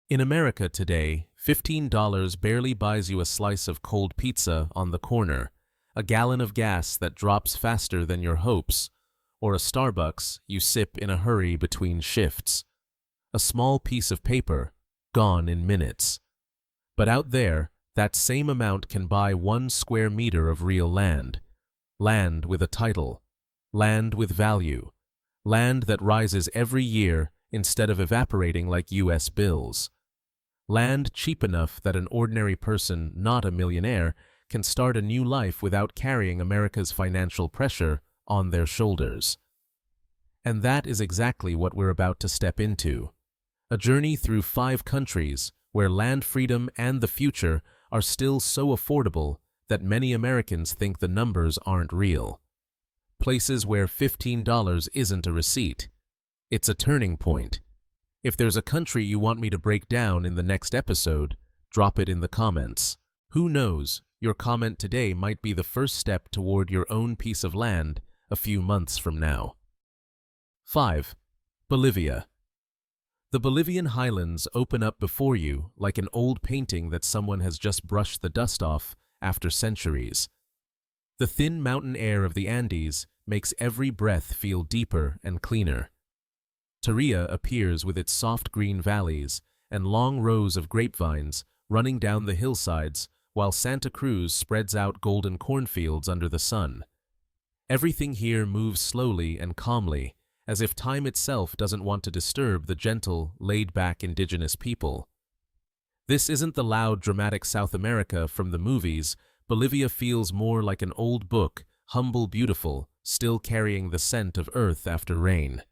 In America today, $15 barely buys you a slice of cold pizza on the corner, a gallon of gas that drops faster than your hopes, or a Starbucks you sip in a hurry between shifts. A small piece of paper, gone in minutes. But out there, that same amount can buy 1 square meter of real land. Land with a title. Land with value. Land that rises every year instead of evaporating like US bills. Land cheap enough that an ordinary person, not a millionaire, can start a new life without carrying America's financial pressure on their shoulders. And that is exactly what we're about to step into. A journey through 5 countries where land freedom and the future are still so affordable that many Americans think the numbers aren't real. Places where $15 isn't a receipt. It's a turning point. If there's a country you want me to break down in the next episode, drop it in the comments. Who knows, your comment today might be the first step toward your own piece of land a few months from now. 5. Bolivia. The Bolivian highlands open up before you like an old painting that someone has just brushed the dust off after centuries. The thin mountain air of the Andes makes every breath feel deeper and cleaner. Tarija appears with its soft green valleys and long rows of grapevines running down the hillsides, while Santa Cruz spreads out golden cornfields under the sun. Everything here moves slowly and calmly, as if time itself doesn't want to disturb the gentle, laid-back indigenous people. This isn't the loud, dramatic South America from the movies. Bolivia feels more like an old book, humble, beautiful, still carrying the scent of earth after rain.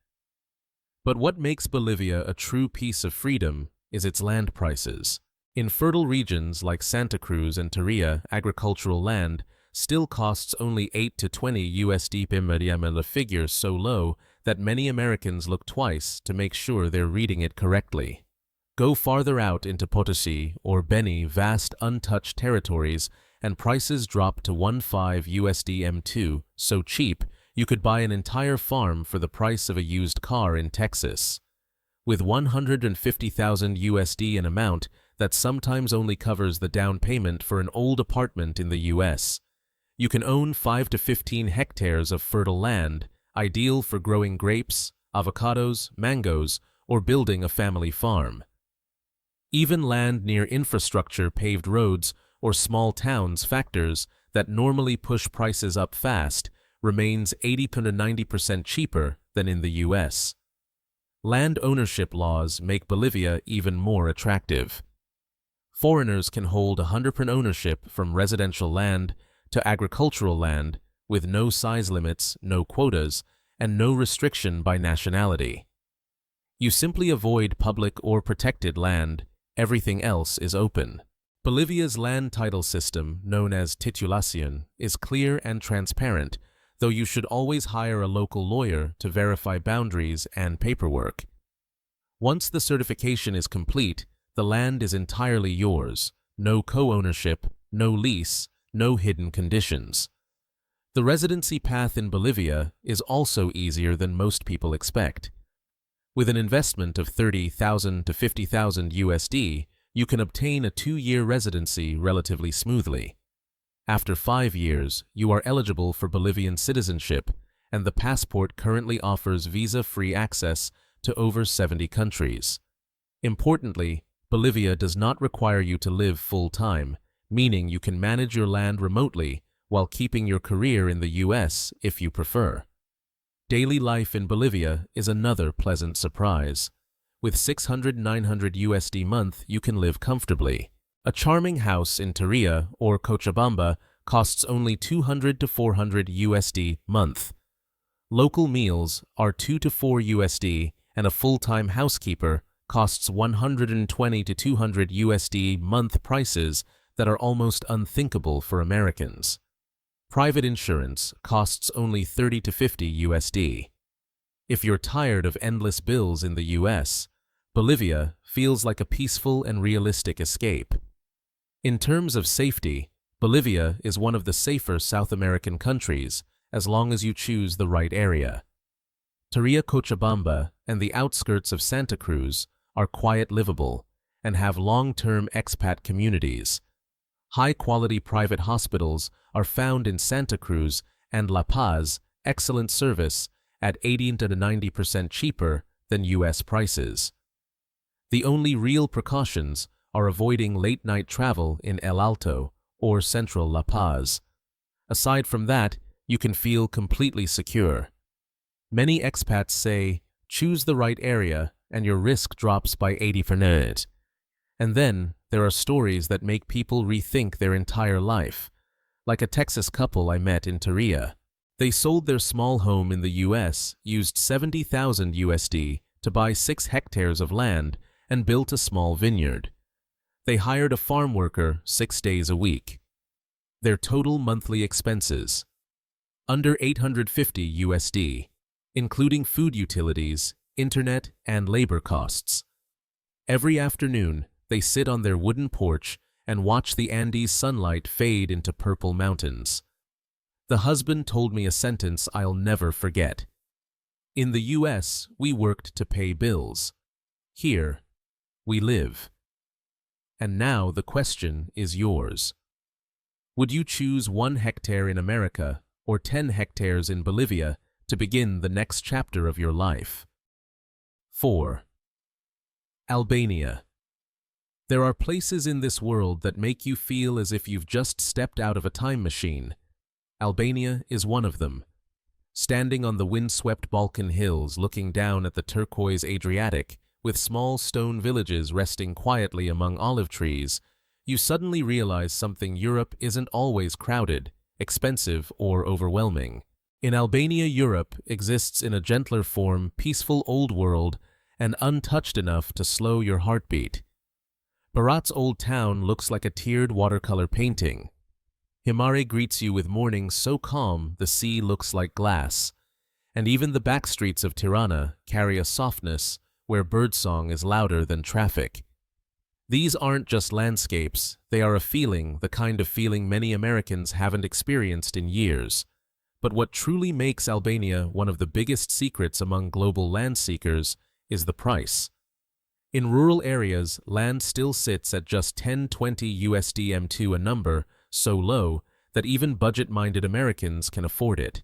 But what makes Bolivia a true piece of freedom is its land prices. In fertile regions like Santa Cruz and Tarija, agricultural land still costs only 8 to 20 USD per medium, a figure so low that many Americans look twice to make sure they're reading it correctly. Go farther out into Potosi or Beni, vast untouched territories, and prices drop to 15 USD M2, so cheap you could buy an entire farm for the price of a used car in Texas. With 150,000 USD an amount that sometimes only covers the down payment for an old apartment in the US, you can own 5 to 15 hectares of fertile land, ideal for growing grapes, avocados, mangoes, or building a family farm. Even land near infrastructure, paved roads, or small towns factors that normally push prices up fast remains 80 to 90% cheaper than in the US. Land ownership laws make Bolivia even more attractive. Foreigners can hold 100% ownership from residential land to agricultural land with no size limits, no quotas, and no restriction by nationality. You simply avoid public or protected land. Everything else is open. Bolivia's land title system, known as titulación, is clear and transparent, though you should always hire a local lawyer to verify boundaries and paperwork. Once the certification is complete, the land is entirely yours. No co-ownership, no lease, no hidden conditions. The residency path in Bolivia is also easier than most people expect. With an investment of 30,000 to 50,000 USD, you can obtain a 2-year residency relatively smoothly. After 5 years, you are eligible for Bolivian citizenship, and the passport currently offers visa-free access to over 70 countries. Importantly, Bolivia does not require you to live full-time, meaning you can manage your land remotely while keeping your career in the US if you prefer. Daily life in Bolivia is another pleasant surprise. With 600–900 USD month, you can live comfortably. A charming house in Tarija or Cochabamba costs only 200 to 400 USD month. Local meals are 2 to 4 USD, and a full-time housekeeper costs 120 to 200 USD month, prices that are almost unthinkable for Americans. Private insurance costs only 30 to 50 USD. If you're tired of endless bills in the US, Bolivia feels like a peaceful and realistic escape. In terms of safety, Bolivia is one of the safer South American countries as long as you choose the right area. Tarija, Cochabamba, and the outskirts of Santa Cruz are quiet, livable, and have long-term expat communities. High-quality private hospitals are found in Santa Cruz and La Paz, excellent service at 80 to 90% cheaper than U.S. prices. The only real precautions are avoiding late-night travel in El Alto or central La Paz. Aside from that, you can feel completely secure. Many expats say, choose the right area and your risk drops by 80%. And then there are stories that make people rethink their entire life, like a Texas couple I met in Tarija. They sold their small home in the U.S., used 70,000 USD to buy 6 hectares of land, and built a small vineyard. They hired a farm worker 6 days a week. Their total monthly expenses, under 850 USD, including food utilities, internet, and labor costs. Every afternoon, they sit on their wooden porch and watch the Andes sunlight fade into purple mountains. The husband told me a sentence I'll never forget. In the U.S., we worked to pay bills. Here, we live. And now the question is yours. Would you choose 1 hectare in America or 10 hectares in Bolivia to begin the next chapter of your life? 4. Albania. There are places in this world that make you feel as if you've just stepped out of a time machine. Albania is one of them. Standing on the windswept Balkan hills looking down at the turquoise Adriatic, with small stone villages resting quietly among olive trees, you suddenly realize something: Europe isn't always crowded, expensive, or overwhelming. In Albania, Europe exists in a gentler form, peaceful old world, and untouched enough to slow your heartbeat. Berat's old town looks like a tiered watercolor painting. Himare greets you with mornings so calm the sea looks like glass, and even the back streets of Tirana carry a softness where birdsong is louder than traffic. These aren't just landscapes, they are a feeling, the kind of feeling many Americans haven't experienced in years. But what truly makes Albania one of the biggest secrets among global land seekers is the price. In rural areas, land still sits at just 10-20 USD m2, a number so low that even budget-minded Americans can afford it.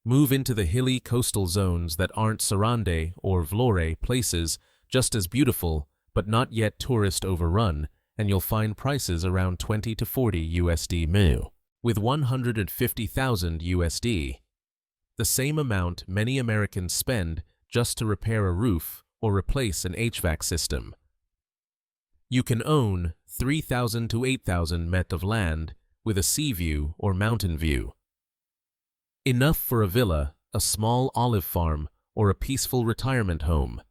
Move into the hilly coastal zones that aren't Sarande or Vlore, places just as beautiful but not yet tourist overrun, and you'll find prices around 20 to 40 USD mu. With 150,000 USD, the same amount many Americans spend just to repair a roof or replace an HVAC system. You can own 3,000 to 8,000 met of land with a sea view or mountain view. Enough for a villa, a small olive farm, or a peaceful retirement home.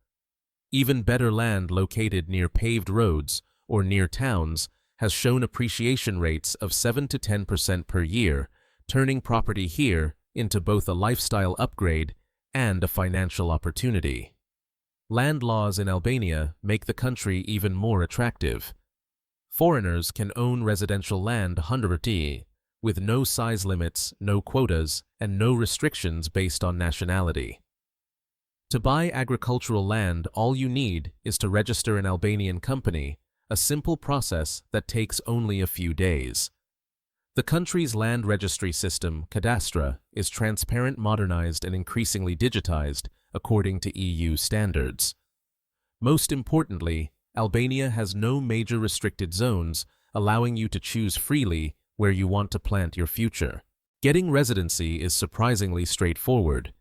Even better land located near paved roads or near towns has shown appreciation rates of 7 to 10% per year, turning property here into both a lifestyle upgrade and a financial opportunity. Land laws in Albania make the country even more attractive. Foreigners can own residential land 100%, with no size limits, no quotas, and no restrictions based on nationality. To buy agricultural land, all you need is to register an Albanian company, a simple process that takes only a few days. The country's land registry system, Cadastra, is transparent, modernized, and increasingly digitized according to EU standards. Most importantly, Albania has no major restricted zones, allowing you to choose freely where you want to plant your future. Getting residency is surprisingly straightforward.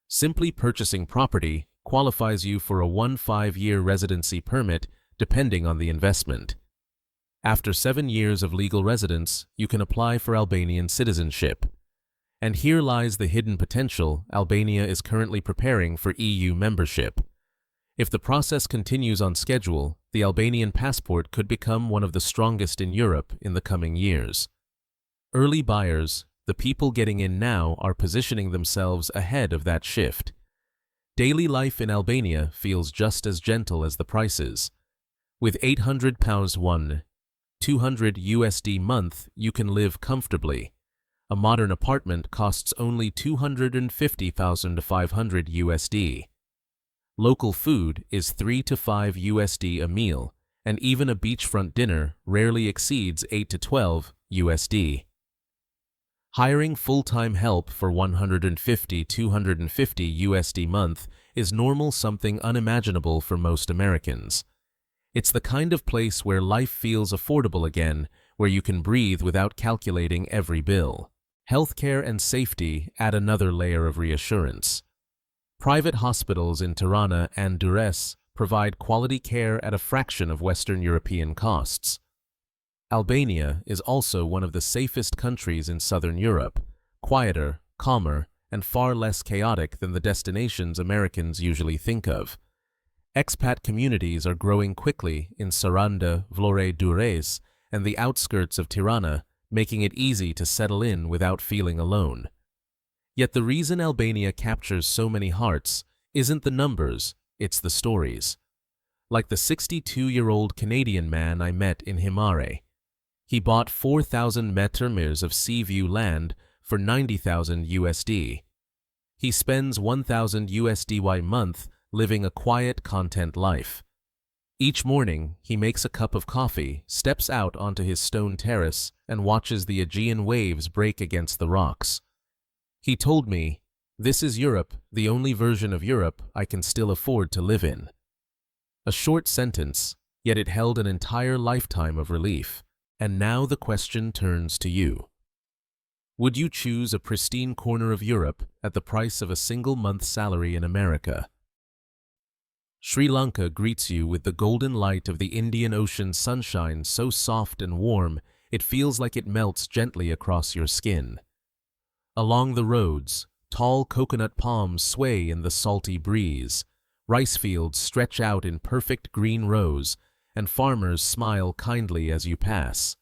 Simply purchasing property qualifies you for a 1-5-year residency permit depending on the investment. After 7 years of legal residence, you can apply for Albanian citizenship. And here lies the hidden potential: Albania is currently preparing for EU membership. If the process continues on schedule, the Albanian passport could become one of the strongest in Europe in the coming years. Early buyers, the people getting in now, are positioning themselves ahead of that shift. Daily life in Albania feels just as gentle as the prices. With £800 200 USD month, you can live comfortably. A modern apartment costs only 250,500 USD. Local food is 3 to 5 USD a meal, and even a beachfront dinner rarely exceeds 8 to 12 USD. Hiring full-time help for 150–250 USD month is normal, something unimaginable for most Americans. It's the kind of place where life feels affordable again, where you can breathe without calculating every bill. Healthcare and safety add another layer of reassurance. Private hospitals in Tirana and Durrës provide quality care at a fraction of Western European costs. Albania is also one of the safest countries in southern Europe, quieter, calmer, and far less chaotic than the destinations Americans usually think of. Expat communities are growing quickly in Saranda, Vlore Durrës, and the outskirts of Tirana, making it easy to settle in without feeling alone. Yet the reason Albania captures so many hearts isn't the numbers, it's the stories. Like the 62-year-old Canadian man I met in Himare. He bought 4,000 meters of sea view land for 90,000 USD. He spends 1,000 USD a month living a quiet, content life. Each morning, he makes a cup of coffee, steps out onto his stone terrace, and watches the Aegean waves break against the rocks. He told me, "This is Europe, the only version of Europe I can still afford to live in." A short sentence, yet it held an entire lifetime of relief. And now the question turns to you. Would you choose a pristine corner of Europe at the price of a single month's salary in America? Sri Lanka greets you with the golden light of the Indian Ocean sunshine, so soft and warm it feels like it melts gently across your skin. Along the roads, tall coconut palms sway in the salty breeze, rice fields stretch out in perfect green rows, and farmers smile kindly as you pass.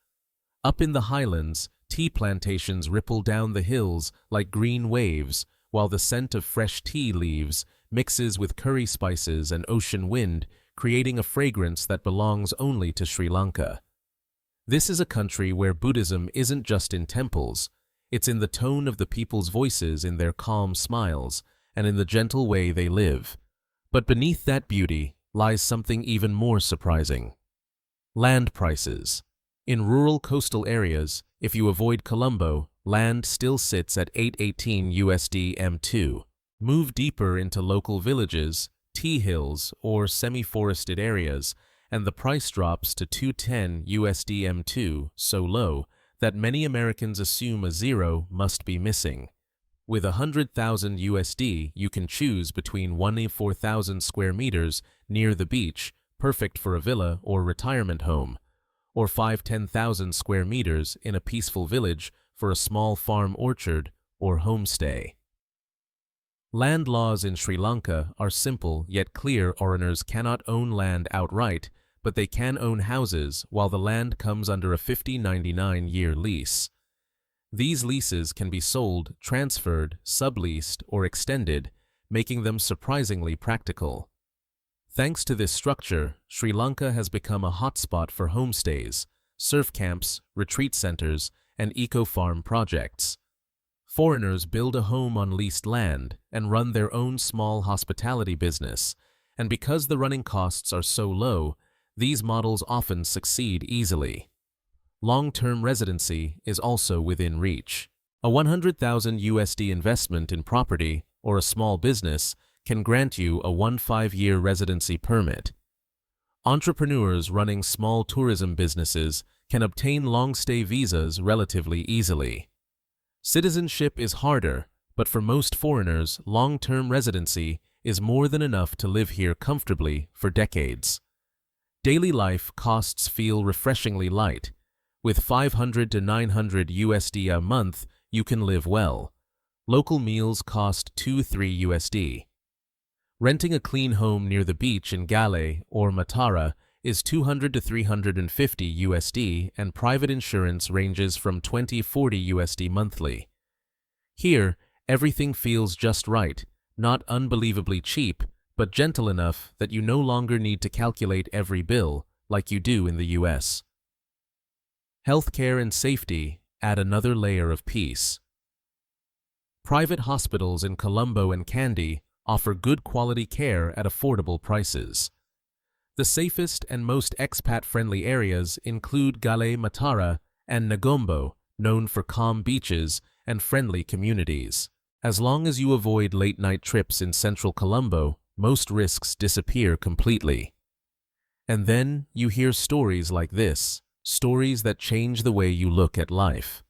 Up in the highlands, tea plantations ripple down the hills like green waves, while the scent of fresh tea leaves mixes with curry spices and ocean wind, creating a fragrance that belongs only to Sri Lanka. This is a country where Buddhism isn't just in temples, it's in the tone of the people's voices, in their calm smiles, and in the gentle way they live. But beneath that beauty lies something even more surprising. Land prices. In rural coastal areas, if you avoid Colombo, land still sits at 818 USD M2. Move deeper into local villages, tea hills, or semi-forested areas, and the price drops to 210 USD M2, so low that many Americans assume a zero must be missing. With 100,000 USD, you can choose between 1,400 square meters near the beach, perfect for a villa or retirement home, or 5–10,000 square meters in a peaceful village for a small farm orchard or homestay. Land laws in Sri Lanka are simple yet clear. Foreigners cannot own land outright, but they can own houses while the land comes under a 99-year lease. These leases can be sold, transferred, subleased, or extended, making them surprisingly practical. Thanks to this structure, Sri Lanka has become a hotspot for homestays, surf camps, retreat centers, and eco-farm projects. Foreigners build a home on leased land and run their own small hospitality business, and because the running costs are so low, these models often succeed easily. Long-term residency is also within reach. A 100,000 USD investment in property or a small business can grant you a 15-year residency permit. Entrepreneurs running small tourism businesses can obtain long-stay visas relatively easily. Citizenship is harder, but for most foreigners, long-term residency is more than enough to live here comfortably for decades. Daily life costs feel refreshingly light. With 500 to 900 USD a month, you can live well. Local meals cost 2–3 USD. Renting a clean home near the beach in Gale or Matara is 200 to 350 USD, and private insurance ranges from 20–40 USD monthly. Here, everything feels just right, not unbelievably cheap, but gentle enough that you no longer need to calculate every bill like you do in the US. Healthcare and safety add another layer of peace. Private hospitals in Colombo and Kandy offer good quality care at affordable prices. The safest and most expat-friendly areas include Gale Matara and Negombo, known for calm beaches and friendly communities. As long as you avoid late-night trips in central Colombo, most risks disappear completely. And then you hear stories like this, stories that change the way you look at life.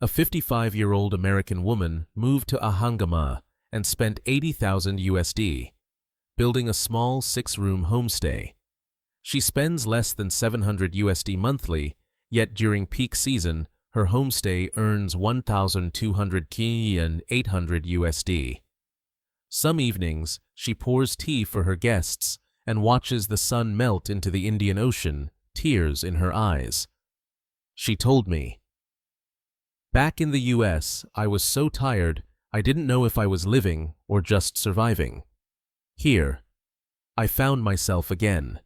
A 55-year-old American woman moved to Ahangama and spent 80,000 USD, building a small 6-room homestay. She spends less than 700 USD monthly, yet during peak season, her homestay earns 1,200 ki and 800 USD. Some evenings, she pours tea for her guests and watches the sun melt into the Indian Ocean, tears in her eyes. She told me, "Back in the US, I was so tired, I didn't know if I was living or just surviving. Here, I found myself again.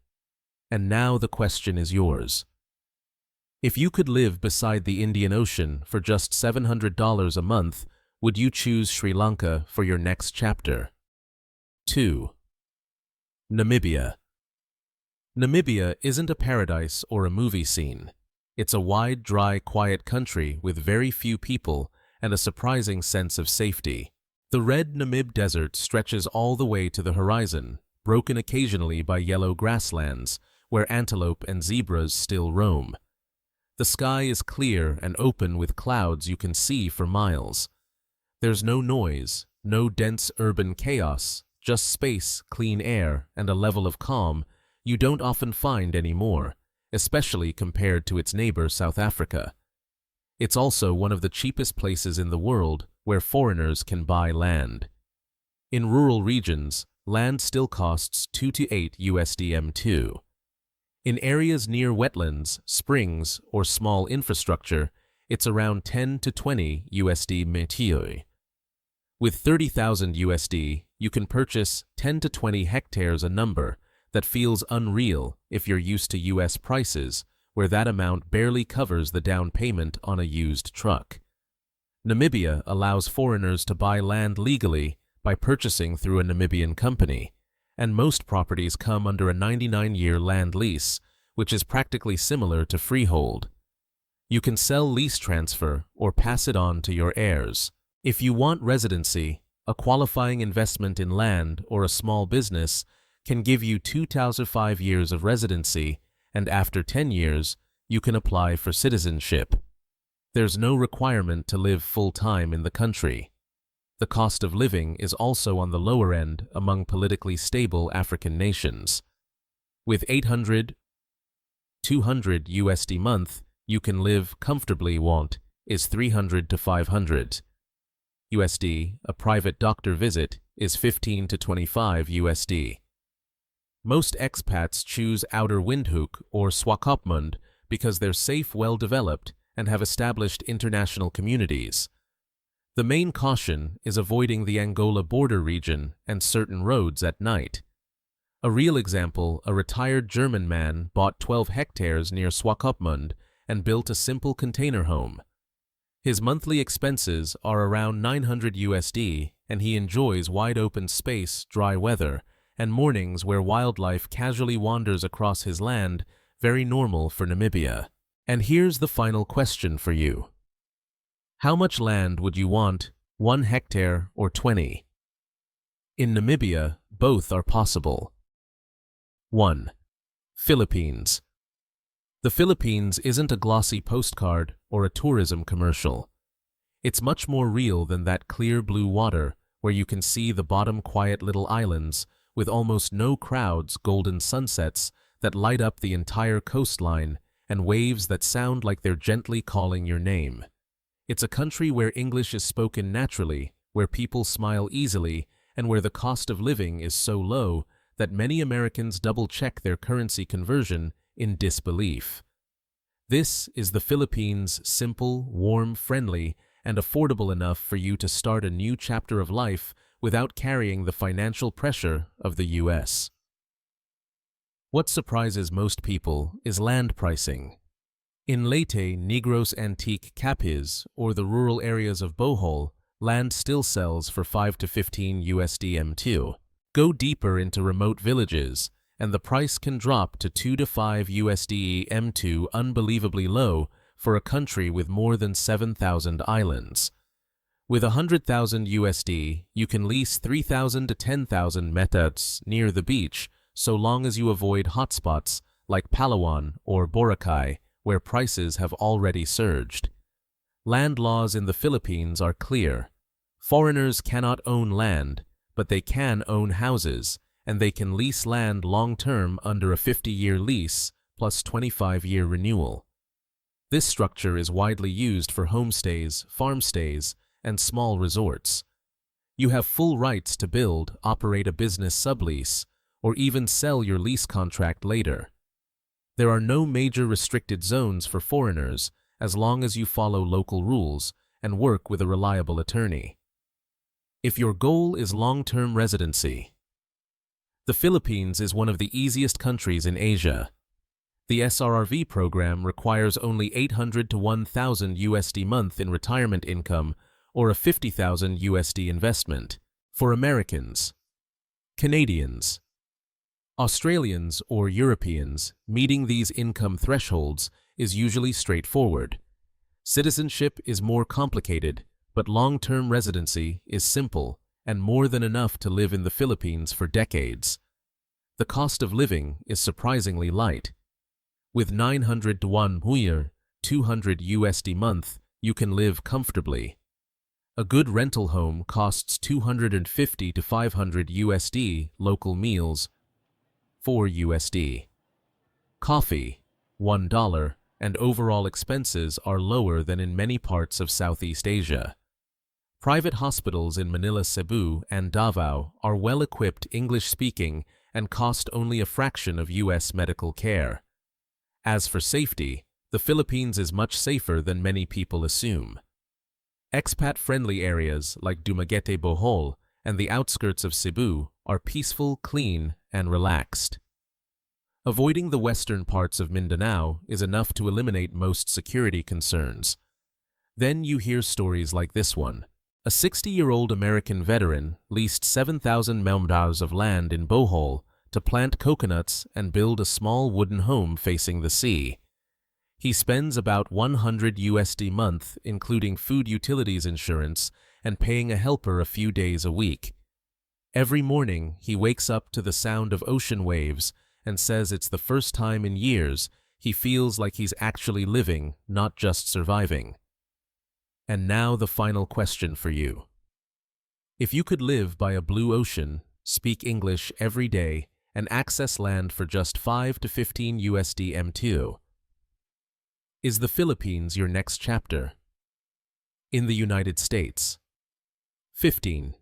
And now the question is yours. If you could live beside the Indian Ocean for just $700 a month, would you choose Sri Lanka for your next chapter?" 2. Namibia. Namibia isn't a paradise or a movie scene. It's a wide, dry, quiet country with very few people and a surprising sense of safety. The red Namib Desert stretches all the way to the horizon, broken occasionally by yellow grasslands, where antelope and zebras still roam. The sky is clear and open with clouds you can see for miles. There's no noise, no dense urban chaos, just space, clean air, and a level of calm you don't often find anymore, especially compared to its neighbor South Africa. It's also one of the cheapest places in the world where foreigners can buy land. In rural regions, land still costs 2 to 8 USD m2. In areas near wetlands, springs, or small infrastructure, it's around 10 to 20 USD m2. With 30,000 USD, you can purchase 10 to 20 hectares, a number that feels unreal if you're used to US prices, where that amount barely covers the down payment on a used truck. Namibia allows foreigners to buy land legally by purchasing through a Namibian company, and most properties come under a 99-year land lease, which is practically similar to freehold. You can sell, lease transfer, or pass it on to your heirs. If you want residency, a qualifying investment in land or a small business can give you 2,005 years of residency, and after 10 years, you can apply for citizenship. There's no requirement to live full-time in the country. The cost of living is also on the lower end among politically stable African nations. With 200 USD month, you can live comfortably. Want is 300 to 500 USD. A private doctor visit is 15 to 25 USD. Most expats choose Outer Windhoek or Swakopmund because they're safe, well-developed, and have established international communities. The main caution is avoiding the Angola border region and certain roads at night. A real example, a retired German man bought 12 hectares near Swakopmund and built a simple container home. His monthly expenses are around 900 USD, and he enjoys wide open space, dry weather, and mornings where wildlife casually wanders across his land, very normal for Namibia. And here's the final question for you. How much land would you want, 1 hectare or 20? In Namibia, both are possible. 1. Philippines. The Philippines isn't a glossy postcard or a tourism commercial. It's much more real than that clear blue water where you can see the bottom quiet little islands with almost no crowds, golden sunsets that light up the entire coastline, and waves that sound like they're gently calling your name. It's a country where English is spoken naturally, where people smile easily, and where the cost of living is so low that many Americans double-check their currency conversion in disbelief. This is the Philippines, simple, warm, friendly, and affordable enough for you to start a new chapter of life without carrying the financial pressure of the US. What surprises most people is land pricing. In Leyte, Negros Antique Capiz, or the rural areas of Bohol, land still sells for 5 to 15 USD m2. Go deeper into remote villages, and the price can drop to 2 to 5 USD M2, unbelievably low for a country with more than 7,000 islands. With 100,000 USD, you can lease 3,000 to 10,000 meters near the beach, so long as you avoid hotspots like Palawan or Boracay, where prices have already surged. Land laws in the Philippines are clear. Foreigners cannot own land, but they can own houses, and they can lease land long-term under a 50-year lease plus 25-year renewal. This structure is widely used for homestays, farm stays, and small resorts. You have full rights to build, operate a business sublease, or even sell your lease contract later. There are no major restricted zones for foreigners as long as you follow local rules and work with a reliable attorney. If your goal is long-term residency, the Philippines is one of the easiest countries in Asia. The SRRV program requires only 800 to 1,000 USD month in retirement income or a 50,000 USD investment. For Americans, Canadians, Australians, or Europeans, meeting these income thresholds is usually straightforward. Citizenship is more complicated, but long-term residency is simple and more than enough to live in the Philippines for decades. The cost of living is surprisingly light. With 900 to 1 huyer, 200 USD month, you can live comfortably. A good rental home costs 250 to 500 USD, local meals, 4 USD. Coffee, $1, and overall expenses are lower than in many parts of Southeast Asia. Private hospitals in Manila, Cebu, and Davao are well-equipped, English-speaking, and cost only a fraction of U.S. medical care. As for safety, the Philippines is much safer than many people assume. Expat-friendly areas like Dumaguete, Bohol, and the outskirts of Cebu are peaceful, clean, and relaxed. Avoiding the western parts of Mindanao is enough to eliminate most security concerns. Then you hear stories like this one. A 60-year-old American veteran leased 7,000 mems of land in Bohol to plant coconuts and build a small wooden home facing the sea. He spends about 100 USD month, including food, utilities, insurance, and paying a helper a few days a week. Every morning, he wakes up to the sound of ocean waves and says it's the first time in years he feels like he's actually living, not just surviving. And now the final question for you. If you could live by a blue ocean, speak English every day, and access land for just 5 to 15 USD M2, is the Philippines your next chapter? In the United States, 15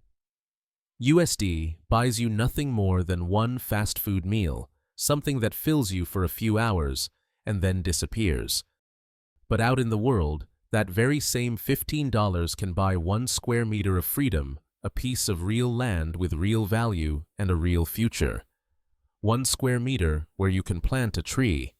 USD buys you nothing more than one fast food meal, something that fills you for a few hours and then disappears. But out in the world, that very same $15 can buy 1 square meter of freedom, a piece of real land with real value and a real future. 1 square meter where you can plant a tree.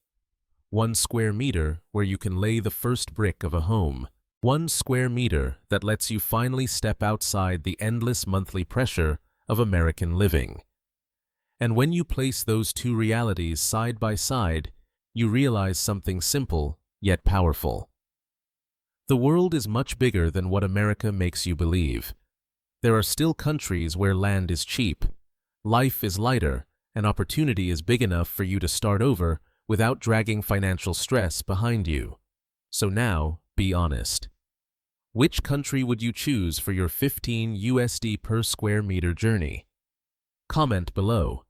1 square meter where you can lay the first brick of a home. 1 square meter that lets you finally step outside the endless monthly pressure of American living. And when you place those two realities side by side, you realize something simple yet powerful. The world is much bigger than what America makes you believe. There are still countries where land is cheap, life is lighter, and opportunity is big enough for you to start over without dragging financial stress behind you. So now, be honest. Which country would you choose for your 15 USD per square meter journey? Comment below.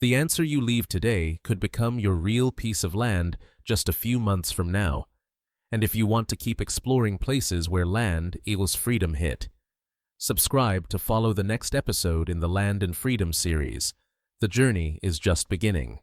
The answer you leave today could become your real piece of land just a few months from now. And if you want to keep exploring places where land equals freedom hit, subscribe to follow the next episode in the Land and Freedom series. The journey is just beginning.